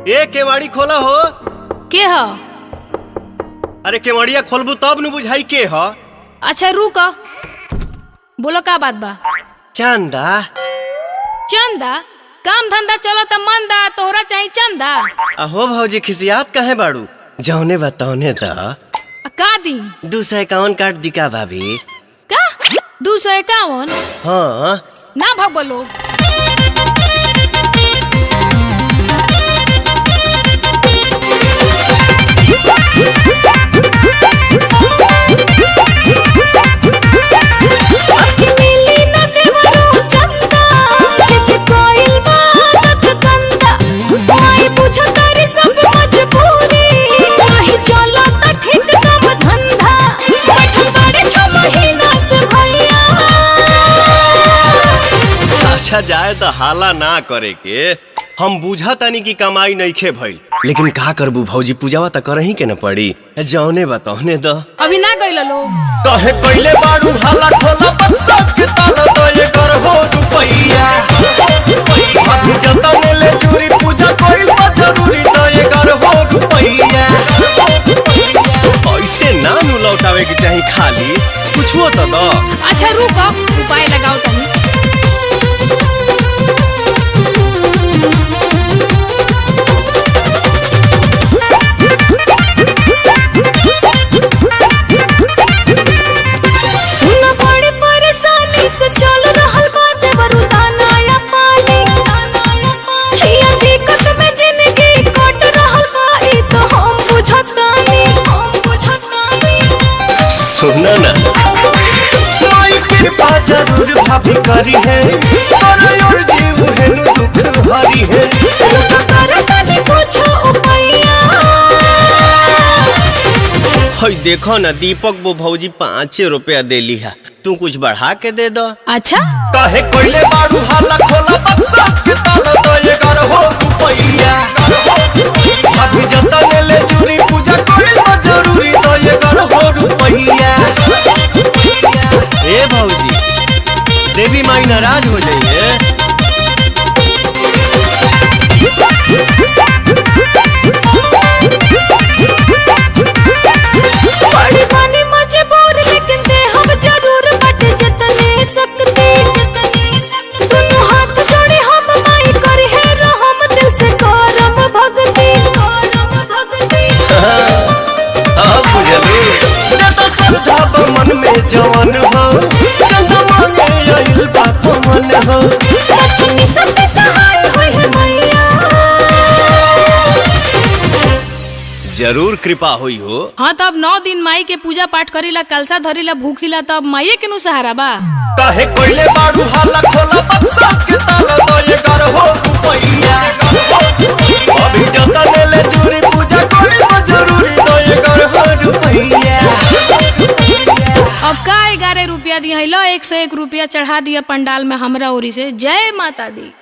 ए केवाड़ी खोला हो। के ह? अरे केवड़िया खोलबू तब न बुझाई के ह। अच्छा रुक, बोलो का बात बा। चंदा चंदा? काम धंधा चलत मंदा, तोहरा चाहिए चंदा? अहो भौजी खिसियात कहे बाड़ू, जौने बताओने दा। का दी? 251 काट दी का भाभी? का 251? हाँ ना भगो लोग। अच्छा जाए तो हाला ना करे के। हम बुझा तानी की कमाई नइखे भइल, लेकिन का करबू भौजी, पूजावा त करही के न पड़ी। जौने बताओने द। अभी ना गइल लोग। कहे कइले बाड़ू हाला खोला बक्सा के ताला दो ये कर हो रुपैया। अभी जतने ले चूरी पूजा कोइल बा जरूरी दो ये कर हो रुपैया। ऐसे ना नु लौटावे के चाही, खाली कुछो त द। अच्छा रुक, उपाय लगाओ तनी। सुना ना, माई कृपा जरूर भाभी करी है, और जीव है नु दुख भरी है। हई देखो ना, दीपक वो भौजी 5 रुपया दे लिहा, तू कुछ बढ़ा के दे दो। अच्छा काहे कोइले बाड़ू हाला खोला बक्सा के ताला दो ये कर हो रुपैया। भाभी जतने ले चूरी पूजा कोइल बा जरूरी दो ये कर हो रुपैया। ए भौजी, देवी माई नाराज हो जाइए। बड़ी बनी मजबूर, लेकिन दे हम जरूर बट जतने सकते। दोनों हाथ जोड़े हम माई करी है रहम, दिल से करम भक्ति, करम भक्ति। अब बुझलू, जता श्रद्धा बा मन में जवान हो, चंदा मांगे आइल बाप मन हो। बचनी सब सहाय होई है मैया। जरूर कृपा हुई हो। हाँ तब 9 दिन माई के पूजा पाठ करीला, कलसा धरीला, भूखिला, तब माई के नु सहारा बा। काहे कोइले बाड़ू हाला खोला बक्सा के ताला दो ये कर हो रुपैया। अभी जतने ले चूरी पूजा कोइल बा जरूरी दो ये कर हो रुपैया। अब का 11 रुपया दिया, 101 रुपया चढ़ा दिया पंडाल में हमरा ओरी से। जय माता दी।